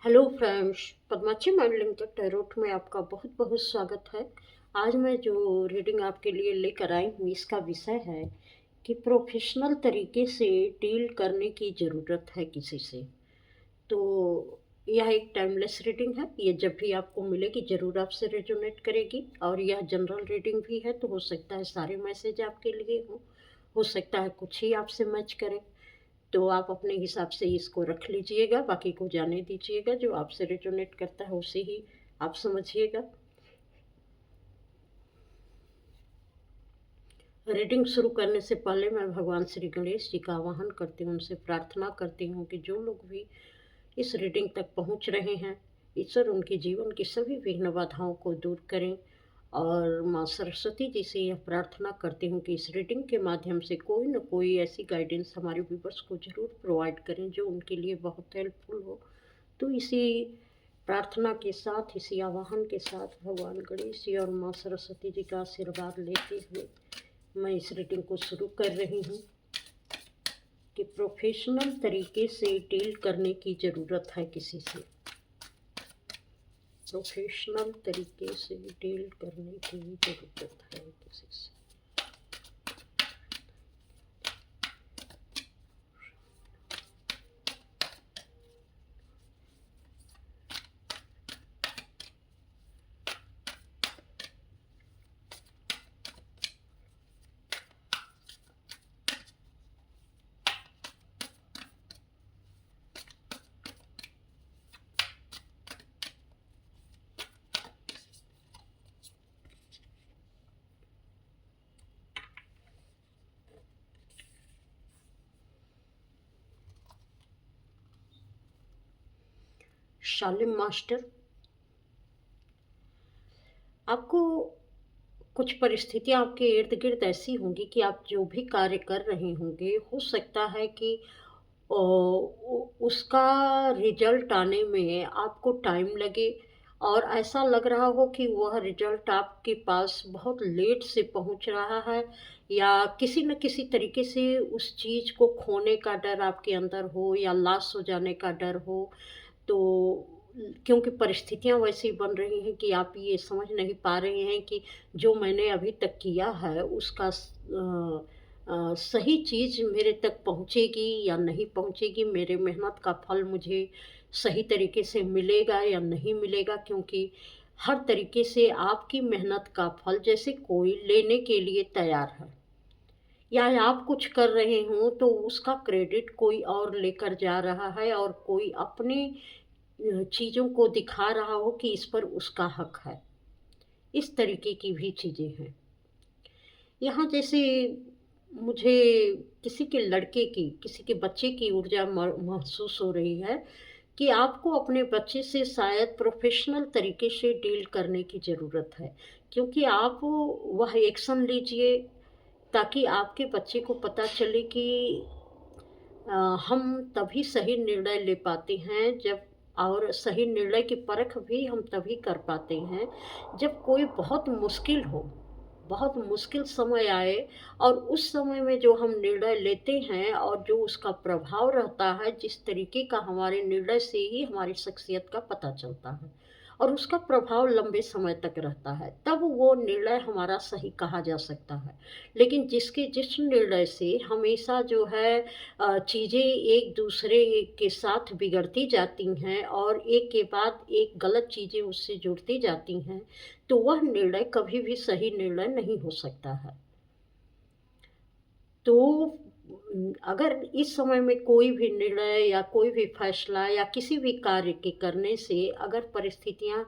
Hello friends, Padmachi mind limited tarot में आपका बहुत बहुत स्वागत है। आज मैं जो रीडिंग आपके लिए लेकर आई हूँ, इसका विषय है कि प्रोफेशनल तरीके से डील करने की ज़रूरत है किसी से। तो यह एक टाइमलेस रीडिंग है। ये जब भी आपको मिलेगी ज़रूर आपसे रेजोनेट करेगी। और यह जनरल रीडिंग भी है, तो हो सकता है सारे मैसेज आपके लिए हों, हो सकता है कुछ ही आपसे मैच करें। तो आप अपने हिसाब से इसको रख लीजिएगा, बाकी को जाने दीजिएगा। जो आपसे रेजोनेट करता है उसे ही आप समझिएगा। रीडिंग शुरू करने से पहले मैं भगवान श्री गणेश जी का आवाहन करती हूँ, उनसे प्रार्थना करती हूँ कि जो लोग भी इस रीडिंग तक पहुँच रहे हैं, ईश्वर उनके जीवन की सभी विघ्न बाधाओं को दूर करें। और माँ सरस्वती जी से यह प्रार्थना करती हूँ कि इस रीडिंग के माध्यम से कोई न कोई ऐसी गाइडेंस हमारे व्यूवर्स को ज़रूर प्रोवाइड करें जो उनके लिए बहुत हेल्पफुल हो। तो इसी प्रार्थना के साथ, इसी आवाहन के साथ भगवान गणेश जी और माँ सरस्वती जी का आशीर्वाद लेते हुए मैं इस रीडिंग को शुरू कर रही हूँ कि प्रोफेशनल तरीके से डील करने की ज़रूरत है किसी से। प्रोफेशनल तरीके से डील करने की ज़रूरत है किसी से। शालिम मास्टर, आपको कुछ परिस्थितियाँ आपके इर्द गिर्द ऐसी होंगी कि आप जो भी कार्य कर रहे होंगे, हो सकता है कि उसका रिजल्ट आने में आपको टाइम लगे। और ऐसा लग रहा हो कि वह रिजल्ट आपके पास बहुत लेट से पहुंच रहा है, या किसी न किसी तरीके से उस चीज़ को खोने का डर आपके अंदर हो, या लॉस हो जाने का डर हो। तो क्योंकि परिस्थितियाँ वैसी बन रही हैं कि आप ये समझ नहीं पा रहे हैं कि जो मैंने अभी तक किया है उसका सही चीज़ मेरे तक पहुँचेगी या नहीं पहुँचेगी, मेरे मेहनत का फल मुझे सही तरीके से मिलेगा या नहीं मिलेगा। क्योंकि हर तरीके से आपकी मेहनत का फल जैसे कोई लेने के लिए तैयार है, या आप कुछ कर रहे हों तो उसका क्रेडिट कोई और लेकर जा रहा है, और कोई अपने चीज़ों को दिखा रहा हो कि इस पर उसका हक है। इस तरीके की भी चीज़ें हैं। यहाँ जैसे मुझे किसी के लड़के की, किसी के बच्चे की ऊर्जा महसूस हो रही है कि आपको अपने बच्चे से शायद प्रोफेशनल तरीके से डील करने की ज़रूरत है। क्योंकि आप वह एक्शन लीजिए ताकि आपके बच्चे को पता चले कि हम तभी सही निर्णय ले पाते हैं जब, और सही निर्णय की परख भी हम तभी कर पाते हैं जब कोई बहुत मुश्किल हो, बहुत मुश्किल समय आए। और उस समय में जो हम निर्णय लेते हैं और जो उसका प्रभाव रहता है, जिस तरीके का, हमारे निर्णय से ही हमारी शख्सियत का पता चलता है और उसका प्रभाव लंबे समय तक रहता है, तब वो निर्णय हमारा सही कहा जा सकता है। लेकिन जिस निर्णय से हमेशा जो है चीज़ें एक दूसरे के साथ बिगड़ती जाती हैं और एक के बाद एक गलत चीज़ें उससे जुड़ती जाती हैं, तो वह निर्णय कभी भी सही निर्णय नहीं हो सकता है। तो अगर इस समय में कोई भी निर्णय या कोई भी फैसला या किसी भी कार्य के करने से अगर परिस्थितियाँ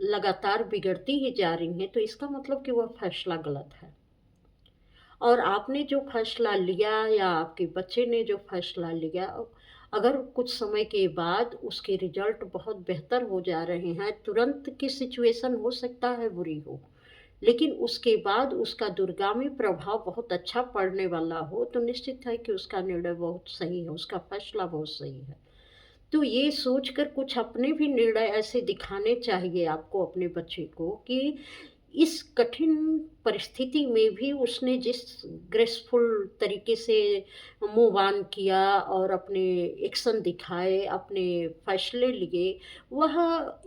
लगातार बिगड़ती ही जा रही हैं, तो इसका मतलब कि वह फैसला गलत है। और आपने जो फैसला लिया या आपके बच्चे ने जो फैसला लिया, अगर कुछ समय के बाद उसके रिजल्ट बहुत बेहतर हो जा रहे हैं, तुरंत की सिचुएशन हो सकता है बुरी हो, लेकिन उसके बाद उसका दूरगामी प्रभाव बहुत अच्छा पड़ने वाला हो, तो निश्चित है कि उसका निर्णय बहुत सही है, उसका फैसला बहुत सही है। तो ये सोचकर कुछ अपने भी निर्णय ऐसे दिखाने चाहिए आपको अपने बच्चे को कि इस कठिन परिस्थिति में भी उसने जिस ग्रेसफुल तरीके से मूव ऑन किया और अपने एक्शन दिखाए, अपने फैसले लिए, वह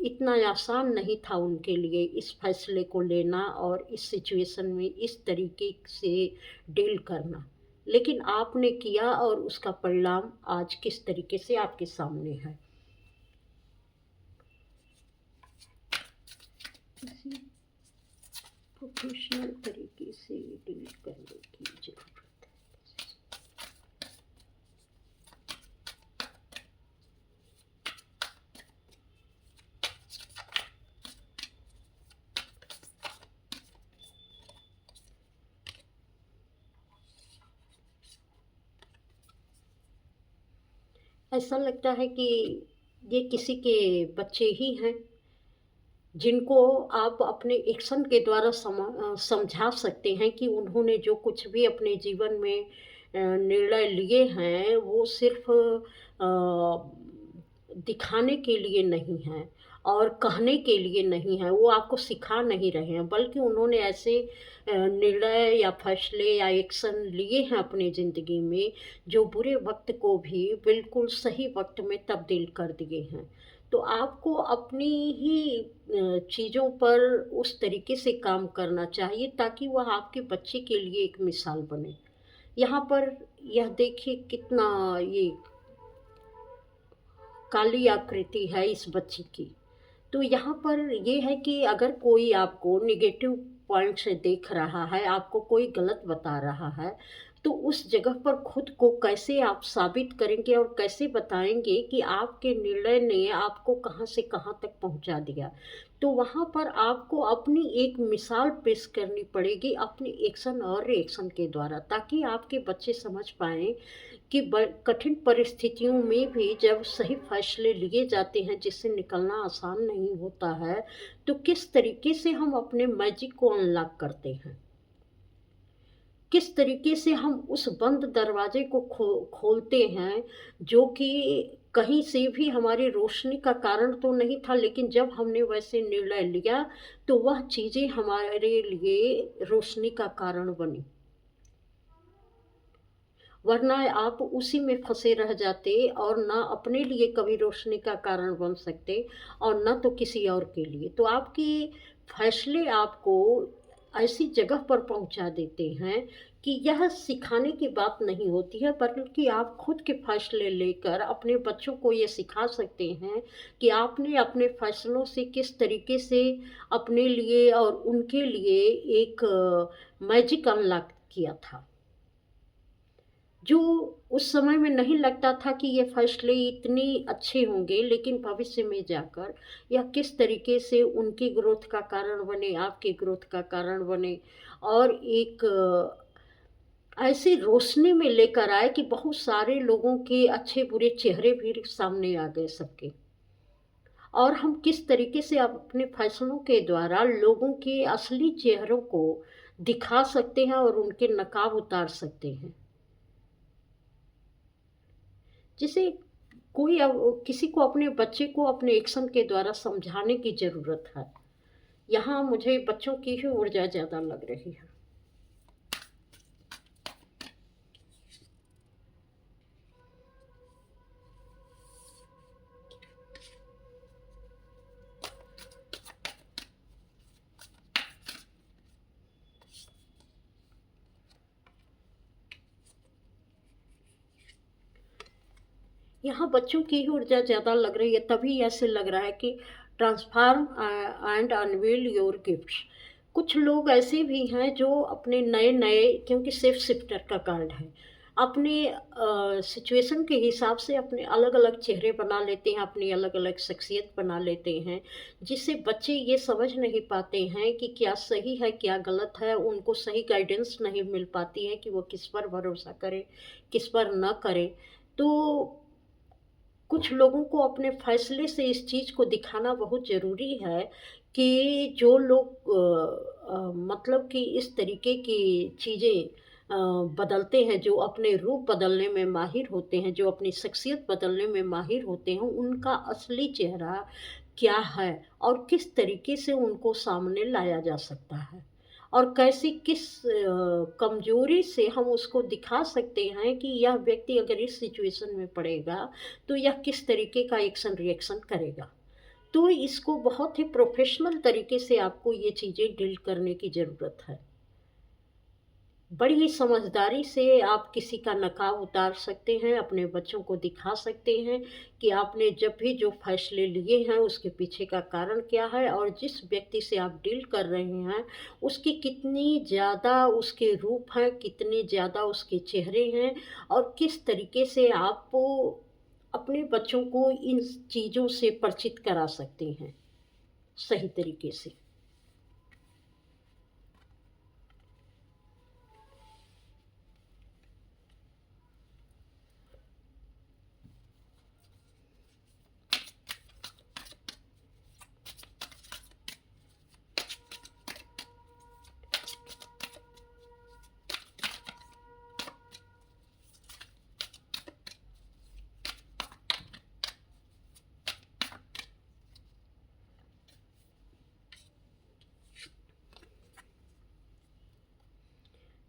इतना आसान नहीं था उनके लिए इस फैसले को लेना और इस सिचुएशन में इस तरीके से डील करना। लेकिन आपने किया और उसका परिणाम आज किस तरीके से आपके सामने है। प्रोफेशनल तरीके से डील करने की ज़रूरत है। ऐसा लगता है कि ये किसी के बच्चे ही हैं, जिनको आप अपने एक्शन के द्वारा समझा सकते हैं कि उन्होंने जो कुछ भी अपने जीवन में निर्णय लिए हैं, वो सिर्फ़ दिखाने के लिए नहीं हैं और कहने के लिए नहीं है, वो आपको सिखा नहीं रहे हैं, बल्कि उन्होंने ऐसे निर्णय या फैसले या एक्शन लिए हैं अपनी ज़िंदगी में, जो बुरे वक़्त को भी बिल्कुल सही वक़्त में तब्दील कर दिए हैं। तो आपको अपनी ही चीज़ों पर उस तरीके से काम करना चाहिए ताकि वह आपके बच्चे के लिए एक मिसाल बने। यहाँ पर यह देखिए कितना ये काली आकृति है इस बच्ची की। तो यहाँ पर ये है कि अगर कोई आपको नेगेटिव पॉइंट से देख रहा है, आपको कोई गलत बता रहा है, तो उस जगह पर खुद को कैसे आप साबित करेंगे और कैसे बताएँगे कि आपके निर्णय ने आपको कहाँ से कहाँ तक पहुँचा दिया। तो वहाँ पर आपको अपनी एक मिसाल पेश करनी पड़ेगी अपने एक्शन और रिएक्शन के द्वारा, ताकि आपके बच्चे समझ पाएँ कि कठिन परिस्थितियों में भी जब सही फैसले लिए जाते हैं जिससे निकलना आसान नहीं होता है, तो किस तरीके से हम अपने मैजिक को अनलॉक करते हैं। किस तरीके से हम उस बंद दरवाजे को खोलते हैं, जो कि कहीं से भी हमारी रोशनी का कारण तो नहीं था, लेकिन जब हमने वैसे निर्णय लिया, तो वह चीज़ें हमारे लिए रोशनी का कारण बनी। वरना आप उसी में फँसे रह जाते और ना अपने लिए कभी रोशनी का कारण बन सकते और ना तो किसी और के लिए। तो आपके फैसले आपको ऐसी जगह पर पहुँचा देते हैं कि यह सिखाने की बात नहीं होती है, बल्कि आप खुद के फैसले लेकर अपने बच्चों को ये सिखा सकते हैं कि आपने अपने फैसलों से किस तरीके से अपने लिए और उनके लिए एक मैजिक अनलॉक किया था। जो उस समय में नहीं लगता था कि ये फैसले इतने अच्छे होंगे, लेकिन भविष्य में जाकर यह किस तरीके से उनकी ग्रोथ का कारण बने, आपकी ग्रोथ का कारण बने और एक ऐसी रोशनी में लेकर आए कि बहुत सारे लोगों के अच्छे-बुरे चेहरे भी सामने आ गए सबके। और हम किस तरीके से अपने फैसलों के द्वारा लोगों के असली चेहरों को दिखा सकते हैं और उनके नकाब उतार सकते हैं। जैसे कोई किसी को अपने बच्चे को अपने एक्शन के द्वारा समझाने की ज़रूरत है। यहाँ मुझे बच्चों की ही ऊर्जा ज़्यादा लग रही है। यहाँ बच्चों की ही ऊर्जा ज़्यादा लग रही है, तभी ऐसे लग रहा है कि transform and unveil your gifts. कुछ लोग ऐसे भी हैं जो अपने नए-नए, क्योंकि सेफ शिफ्टर का कार्ड है, अपने सिचुएशन के हिसाब से अपने अलग-अलग चेहरे बना लेते हैं, अपनी अलग-अलग शख्सियत बना लेते हैं, जिससे बच्चे ये समझ नहीं पाते हैं कि क्या सही है, क्या गलत है, उनको सही गाइडेंस नहीं मिल पाती है कि वो किस पर भरोसा करें, किस पर न करें। तो कुछ लोगों को अपने फैसले से इस चीज़ को दिखाना बहुत ज़रूरी है कि जो लोग मतलब कि इस तरीके की चीज़ें बदलते हैं, जो अपने रूप बदलने में माहिर होते हैं, जो अपनी शख्सियत बदलने में माहिर होते हैं, उनका असली चेहरा क्या है और किस तरीके से उनको सामने लाया जा सकता है और कैसे किस कमजोरी से हम उसको दिखा सकते हैं कि यह व्यक्ति अगर इस सिचुएशन में पड़ेगा तो यह किस तरीके का एक्शन रिएक्शन करेगा। तो इसको बहुत ही प्रोफेशनल तरीके से आपको ये चीज़ें डील करने की ज़रूरत है। बड़ी ही समझदारी से आप किसी का नकाब उतार सकते हैं, अपने बच्चों को दिखा सकते हैं कि आपने जब भी जो फैसले लिए हैं उसके पीछे का कारण क्या है और जिस व्यक्ति से आप डील कर रहे हैं उसकी कितनी ज़्यादा उसके रूप हैं, कितने ज़्यादा उसके चेहरे हैं और किस तरीके से आप अपने बच्चों को इन चीज़ों से परिचित करा सकते हैं सही तरीके से।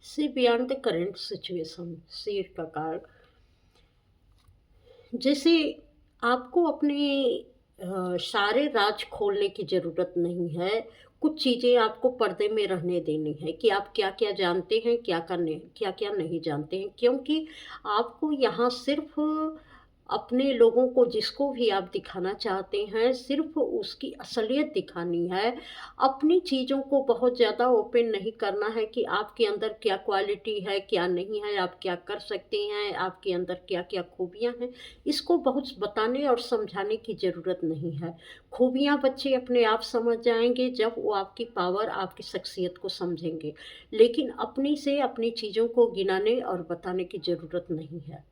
See beyond the current situation, शेर का कार्ड। जैसे आपको अपने सारे राज खोलने की ज़रूरत नहीं है। कुछ चीज़ें आपको पर्दे में रहने देनी है कि आप क्या-क्या जानते हैं, क्या-क्या नहीं जानते हैं। क्योंकि आपको यहाँ सिर्फ़ अपने लोगों को जिसको भी आप दिखाना चाहते हैं, सिर्फ़ उसकी असलियत दिखानी है। अपनी चीज़ों को बहुत ज़्यादा ओपन नहीं करना है कि आपके अंदर क्या क्वालिटी है, क्या नहीं है, आप क्या कर सकते हैं, आपके अंदर क्या-क्या खूबियाँ हैं। इसको बहुत बताने और समझाने की ज़रूरत नहीं है। खूबियाँ बच्चे अपने आप समझ जाएँगे जब वो आपकी पावर, आपकी शख्सियत को समझेंगे। लेकिन अपनी से अपनी चीज़ों को गिनाने और बताने की ज़रूरत नहीं है।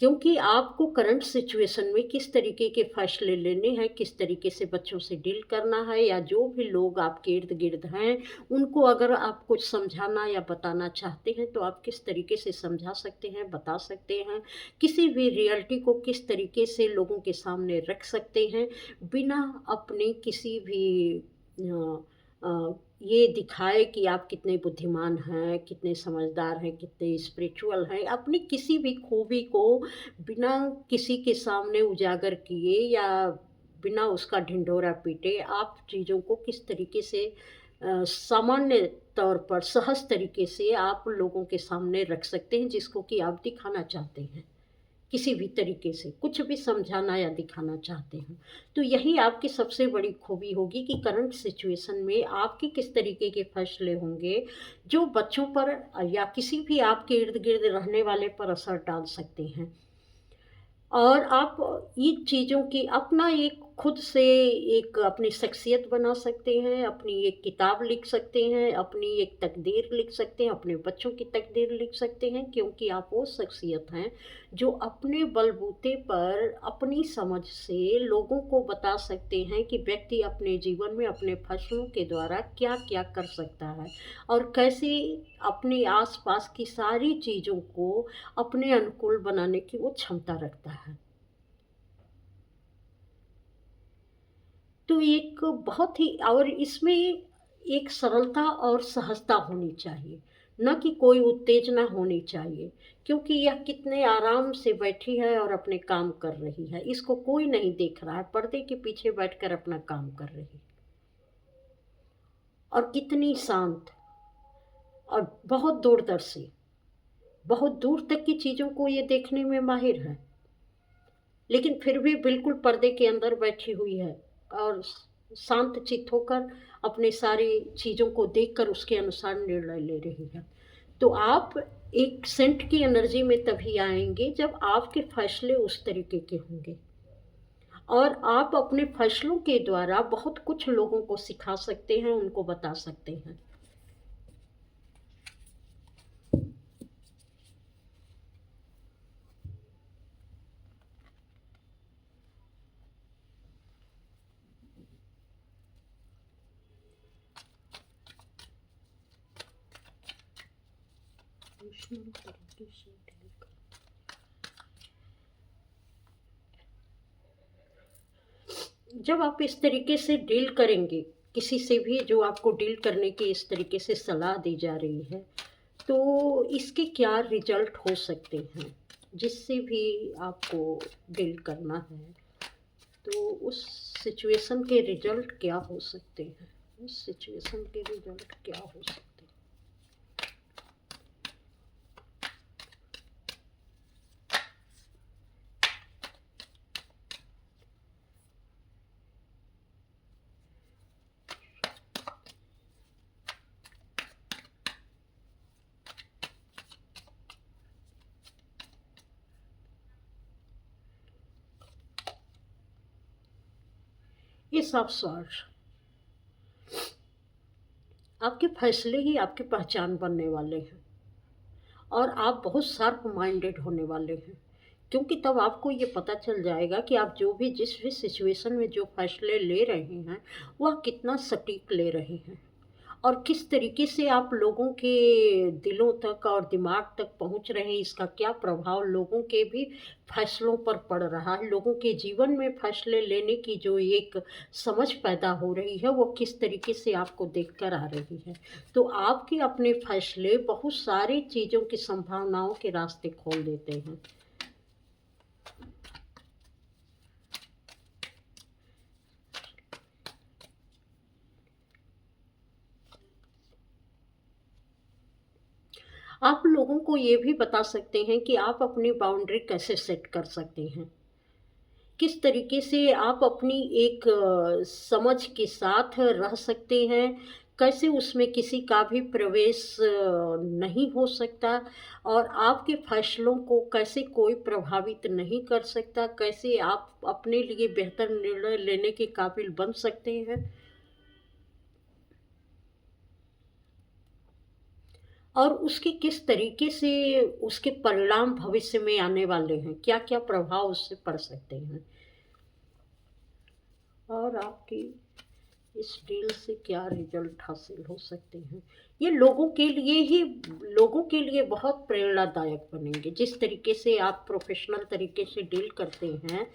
क्योंकि आपको करंट सिचुएशन में किस तरीके के फ़ैसले लेने हैं, किस तरीके से बच्चों से डील करना है या जो भी लोग आपके इर्द-गिर्द हैं, उनको अगर आप कुछ समझाना या बताना चाहते हैं, तो आप किस तरीके से समझा सकते हैं, बता सकते हैं। किसी भी रियलिटी को किस तरीके से लोगों के सामने रख सकते हैं, बिना अपने किसी भी ये दिखाए कि आप कितने बुद्धिमान हैं, कितने समझदार हैं, कितने स्पिरिचुअल हैं। अपनी किसी भी खूबी को बिना किसी के सामने उजागर किए या बिना उसका ढिंढोरा पीटे आप चीज़ों को किस तरीके से सामान्य तौर पर सहज तरीके से आप लोगों के सामने रख सकते हैं जिसको कि आप दिखाना चाहते हैं। किसी भी तरीके से कुछ भी समझाना या दिखाना चाहते हैं। तो यही आपकी सबसे बड़ी खूबी होगी कि करंट सिचुएशन में आपके किस तरीके के फैसले होंगे, जो बच्चों पर या किसी भी आपके इर्द-गिर्द रहने वाले पर असर डाल सकते हैं। और आप इन चीज़ों की अपना एक खुद से एक अपनी शख्सियत बना सकते हैं, अपनी एक किताब लिख सकते हैं, अपनी एक तकदीर लिख सकते हैं, अपने बच्चों की तकदीर लिख सकते हैं क्योंकि आप वो शख्सियत हैं, जो अपने बलबूते पर अपनी समझ से लोगों को बता सकते हैं कि व्यक्ति अपने जीवन में अपने फैसलों के द्वारा क्या-क्या कर सकता है और कैसे अपने आस-पास की सारी चीज़ों को अपने अनुकूल बनाने की वो क्षमता रखता है। तो एक बहुत ही और इसमें एक सरलता और सहजता होनी चाहिए, ना कि कोई उत्तेजना होनी चाहिए, क्योंकि यह कितने आराम से बैठी है और अपने काम कर रही है। इसको कोई नहीं देख रहा है, पर्दे के पीछे बैठकर अपना काम कर रही है और कितनी शांत और बहुत दूरदर्शी, बहुत दूर तक की चीज़ों को ये देखने में माहिर है। लेकिन फिर भी बिल्कुल पर्दे के अंदर बैठी हुई है और शांत चित्त होकर अपनी सारी चीज़ों को देखकर उसके अनुसार निर्णय ले रही है। तो आप एक सेंट की एनर्जी में तभी आएँगे जब आपके फैसले उस तरीके के होंगे और आप अपने फैसलों के द्वारा बहुत कुछ लोगों को सिखा सकते हैं, उनको बता सकते हैं। जब आप इस तरीके से डील करेंगे, किसी से भी जो आपको डील करने की इस तरीके से सलाह दी जा रही है, तो इसके क्या रिजल्ट हो सकते हैं? जिससे भी आपको डील करना है, तो उस सिचुएशन के रिजल्ट क्या हो सकते हैं? उस सिचुएशन के रिजल्ट क्या हो सकते हैं? इस अवसर आपके फैसले ही आपकी पहचान बनने वाले हैं और आप बहुत शार्प माइंडेड होने वाले हैं, क्योंकि तब आपको ये पता चल जाएगा कि आप जो भी जिस भी सिचुएशन में जो फैसले ले रहे हैं वह कितना सटीक ले रहे हैं और किस तरीके से आप लोगों के दिलों तक और दिमाग तक पहुंच रहे हैं, इसका क्या प्रभाव लोगों के भी फैसलों पर पड़ रहा है, लोगों के जीवन में फैसले लेने की जो एक समझ पैदा हो रही है वो किस तरीके से आपको देखकर आ रही है। तो आपके अपने फैसले बहुत सारी चीज़ों की संभावनाओं के रास्ते खोल देते हैं। आप लोगों को ये भी बता सकते हैं कि आप अपनी बाउंड्री कैसे सेट कर सकते हैं, किस तरीके से आप अपनी एक समझ के साथ रह सकते हैं, कैसे उसमें किसी का भी प्रवेश नहीं हो सकता और आपके फैसलों को कैसे कोई प्रभावित नहीं कर सकता, कैसे आप अपने लिए बेहतर निर्णय लेने के काबिल बन सकते हैं और उसके किस तरीके से उसके परिणाम भविष्य में आने वाले हैं, क्या-क्या प्रभाव उससे पड़ सकते हैं और आपकी इस डील से क्या रिजल्ट हासिल हो सकते हैं। ये लोगों के लिए बहुत प्रेरणादायक बनेंगे। जिस तरीके से आप प्रोफ़ेशनल तरीके से डील करते हैं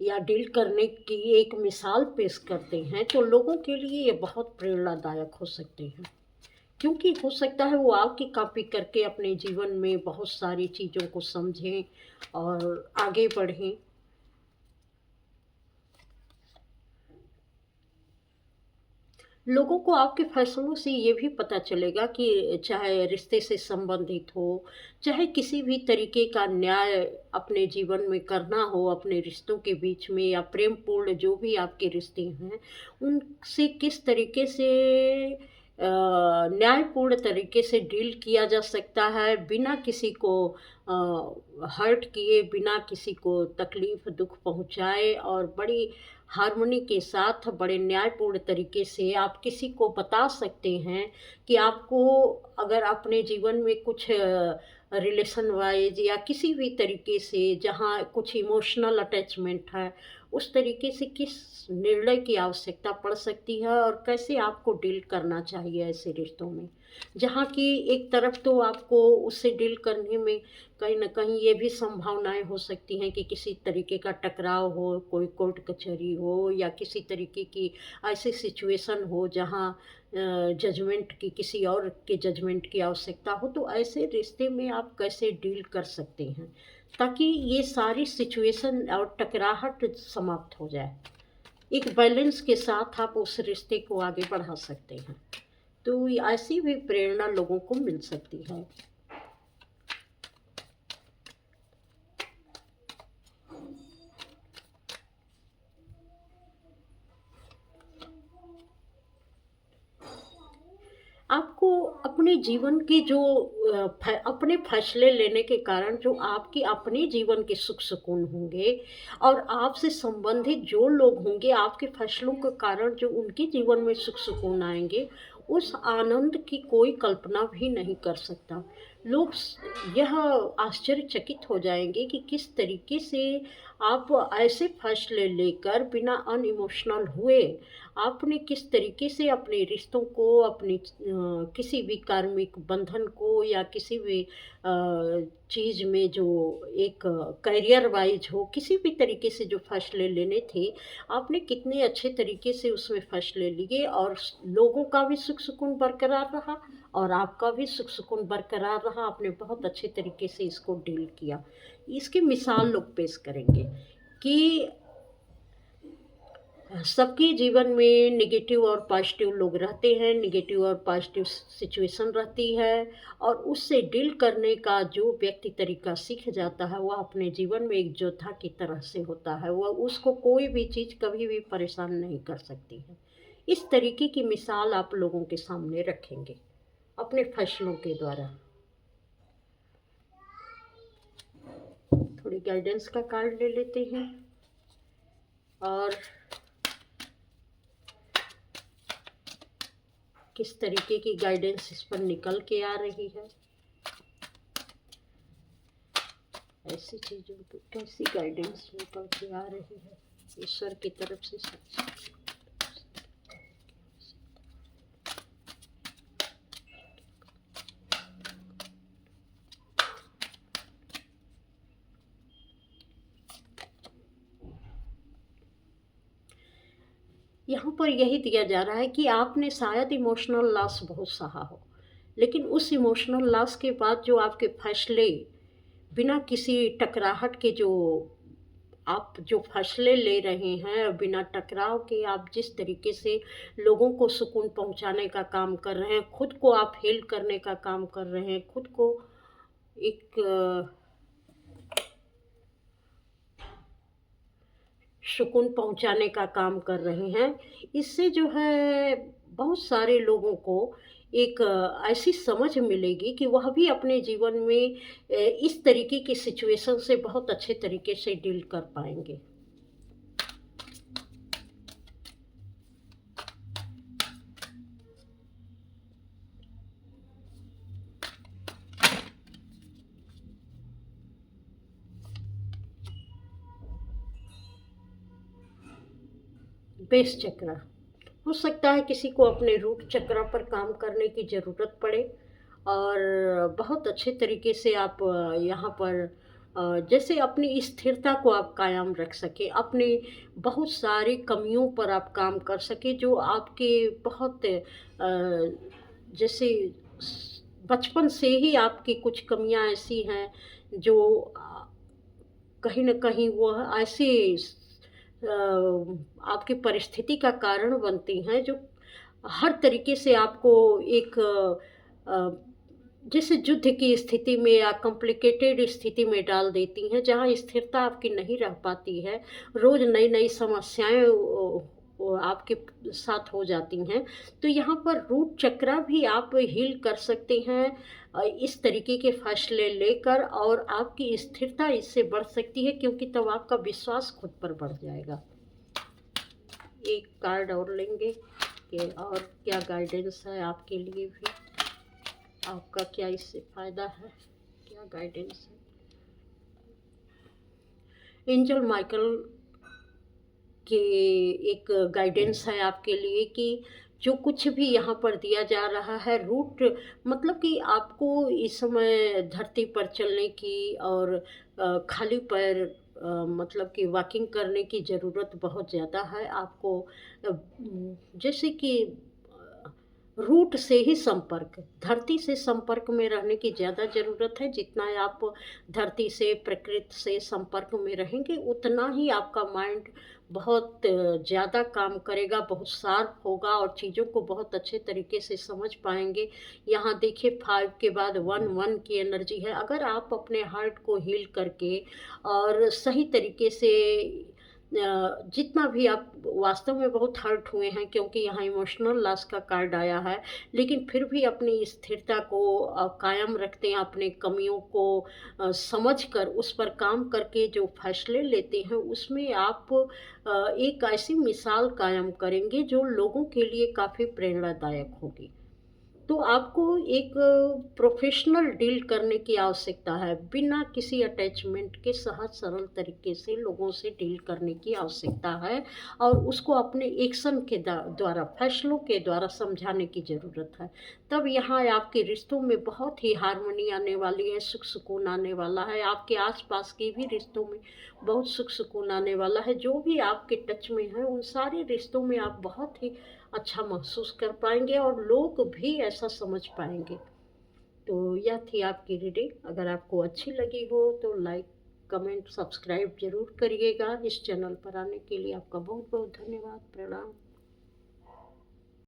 या डील करने की एक मिसाल पेश करते हैं, तो लोगों के लिए ये बहुत प्रेरणादायक हो सकते हैं। क्योंकि हो सकता है वो आपकी कॉपी करके अपने जीवन में बहुत सारी चीज़ों को समझें और आगे बढ़ें। लोगों को आपके फैसलों से ये भी पता चलेगा कि चाहे रिश्ते से संबंधित हो, चाहे किसी भी तरीके का न्याय अपने जीवन में करना हो, अपने रिश्तों के बीच में या प्रेमपूर्ण जो भी आपके रिश्ते हैं, उनसे किस तरीके से न्यायपूर्ण तरीके से डील किया जा सकता है, बिना किसी को हर्ट किए, बिना किसी को तकलीफ़, दुःख पहुँचाए और बड़ी हार्मनी के साथ बड़े न्यायपूर्ण तरीके से आप किसी को बता सकते हैं कि आपको अगर अपने जीवन में कुछ रिलेशन वाइज या किसी भी तरीके से जहाँ कुछ इमोशनल अटैचमेंट है, उस तरीके से किस निर्णय की आवश्यकता पड़ सकती है और कैसे आपको डील करना चाहिए ऐसे रिश्तों में। जहाँ की एक तरफ तो आपको उससे डील करने में कहीं न कहीं ये भी संभावनाएँ हो सकती हैं कि किसी तरीके का टकराव हो, कोई कोर्ट कचहरी हो या किसी तरीके की ऐसी सिचुएशन हो जहाँ जजमेंट की किसी और के जजमेंट की आवश्यकता हो, तो ऐसे रिश्ते में आप कैसे डील कर सकते हैं, ताकि ये सारी सिचुएशन और टकराहट समाप्त हो जाए। एक बैलेंस के साथ आप उस रिश्ते को आगे बढ़ा सकते हैं। तो ऐसी भी प्रेरणा लोगों को मिल सकती है। आपको अपने जीवन की जो अपने फैसले लेने के कारण जो आपके अपने जीवन के सुख सुकून होंगे और आपसे संबंधित जो लोग होंगे आपके फैसलों के कारण जो उनके जीवन में सुख सुकून आएंगे, उस आनंद की कोई कल्पना भी नहीं कर सकता। लोग यह आश्चर्यचकित हो जाएंगे कि किस तरीके से आप ऐसे फैसले लेकर बिना अनइमोशनल हुए आपने किस तरीके से अपने रिश्तों को अपनी किसी भी कार्मिक बंधन को या किसी भी चीज़ में जो एक करियर वाइज हो किसी भी तरीके से जो फैसले लेने थे आपने कितने अच्छे तरीके से उसमें फैसले लिए और लोगों का भी सुख सुकून बरकरार रहा और आपका भी सुख सुकून बरकरार रहा। आपने बहुत अच्छे तरीके से इसको डील किया। इसकी मिसाल लोग पेश करेंगे कि सबके जीवन में नेगेटिव और पॉजिटिव लोग रहते हैं, नेगेटिव और पॉजिटिव सिचुएशन रहती है और उससे डील करने का जो व्यक्ति तरीका सीख जाता है वह अपने जीवन में एक योद्धा की तरह से होता है। वह उसको कोई भी चीज़ कभी भी परेशान नहीं कर सकती है। इस तरीके की मिसाल आप लोगों के सामने रखेंगे अपने फैसलों के द्वारा। थोड़ी गाइडेंस का कार्ड ले लेते हैं और किस तरीके की गाइडेंस इस पर निकल के आ रही है, ऐसी चीज़ों की कैसी गाइडेंस निकल के आ रही है ईश्वर की तरफ से। सच यहाँ पर यही दिया जा रहा है कि आपने शायद इमोशनल लॉस बहुत सहा हो, लेकिन उस इमोशनल लॉस के बाद जो आपके फैसले बिना किसी टकराहट के जो आप जो फैसले ले रहे हैं बिना टकराव के आप जिस तरीके से लोगों को सुकून पहुंचाने का काम कर रहे हैं, खुद को आप हील करने का काम कर रहे हैं, खुद को एक सुकून पहुंचाने का काम कर रहे हैं। इससे जो है बहुत सारे लोगों को एक ऐसी समझ मिलेगी कि वह भी अपने जीवन में इस तरीके की सिचुएशन से बहुत अच्छे तरीके से डील कर पाएंगे। बेस चक्र हो सकता है किसी को अपने रूट चक्र पर काम करने की ज़रूरत पड़े और बहुत अच्छे तरीके से आप यहाँ पर जैसे अपनी स्थिरता को आप कायम रख सके, अपनी बहुत सारी कमियों पर आप काम कर सके जो आपके बहुत जैसे बचपन से ही आपकी कुछ कमियां ऐसी हैं जो कहीं न कहीं वह ऐसे आपकी परिस्थिति का कारण बनती हैं जो हर तरीके से आपको एक जैसे युद्ध की स्थिति में या कॉम्प्लिकेटेड स्थिति में डाल देती हैं, जहाँ स्थिरता आपकी नहीं रह पाती है। रोज़ नई-नई समस्याएँ वो आपके साथ हो जाती हैं। तो यहाँ पर रूट चक्र भी आप हील कर सकते हैं इस तरीके के फैसले लेकर और आपकी स्थिरता इससे बढ़ सकती है क्योंकि तब आपका विश्वास खुद पर बढ़ जाएगा। एक कार्ड और लेंगे कि और क्या गाइडेंस है आपके लिए भी, आपका क्या इससे फ़ायदा है, क्या गाइडेंस है। एंजल माइकल के एक गाइडेंस है आपके लिए कि जो कुछ भी यहाँ पर दिया जा रहा है रूट मतलब कि आपको इस समय धरती पर चलने की और खाली पैर मतलब कि वॉकिंग करने की ज़रूरत बहुत ज़्यादा है आपको। जैसे कि रूट से ही संपर्क, धरती से संपर्क में रहने की ज़्यादा ज़रूरत है। जितना आप धरती से, प्रकृति से संपर्क में रहेंगे, उतना ही आपका माइंड बहुत ज़्यादा काम करेगा, बहुत शार्प होगा और चीज़ों को बहुत अच्छे तरीके से समझ पाएँगे। यहाँ देखिए 5 के बाद 1, 1 की एनर्जी है। अगर आप अपने हार्ट को हील करके और सही तरीके से जितना भी आप वास्तव में बहुत हर्ट हुए हैं क्योंकि यहाँ इमोशनल लॉस का कार्ड आया है, लेकिन फिर भी अपनी स्थिरता को कायम रखते हैं, अपने कमियों को समझकर उस पर काम करके जो फैसले लेते हैं उसमें आप एक ऐसी मिसाल कायम करेंगे जो लोगों के लिए काफ़ी प्रेरणादायक होगी। तो आपको एक प्रोफ़ेशनल डील करने की आवश्यकता है, बिना किसी अटैचमेंट के सहज सरल तरीके से लोगों से डील करने की आवश्यकता है और उसको अपने एक्शन के द्वारा, फैसलों के द्वारा समझाने की ज़रूरत है। तब यहाँ आपके रिश्तों में बहुत ही हार्मनी आने वाली है, सुख सुकून आने वाला है, आपके आस-पास के भी रिश्तों में बहुत सुख सुकून आने वाला है। जो भी आपके टच में हैं, उन सारे रिश्तों में आप बहुत ही अच्छा महसूस कर पाएँगे और लोग भी ऐसा समझ पाएँगे। तो यह थी आपकी रीडिंग। अगर आपको अच्छी लगी हो तो लाइक, कमेंट, सब्सक्राइब ज़रूर करिएगा। इस चैनल पर आने के लिए आपका बहुत-बहुत धन्यवाद। प्रणाम।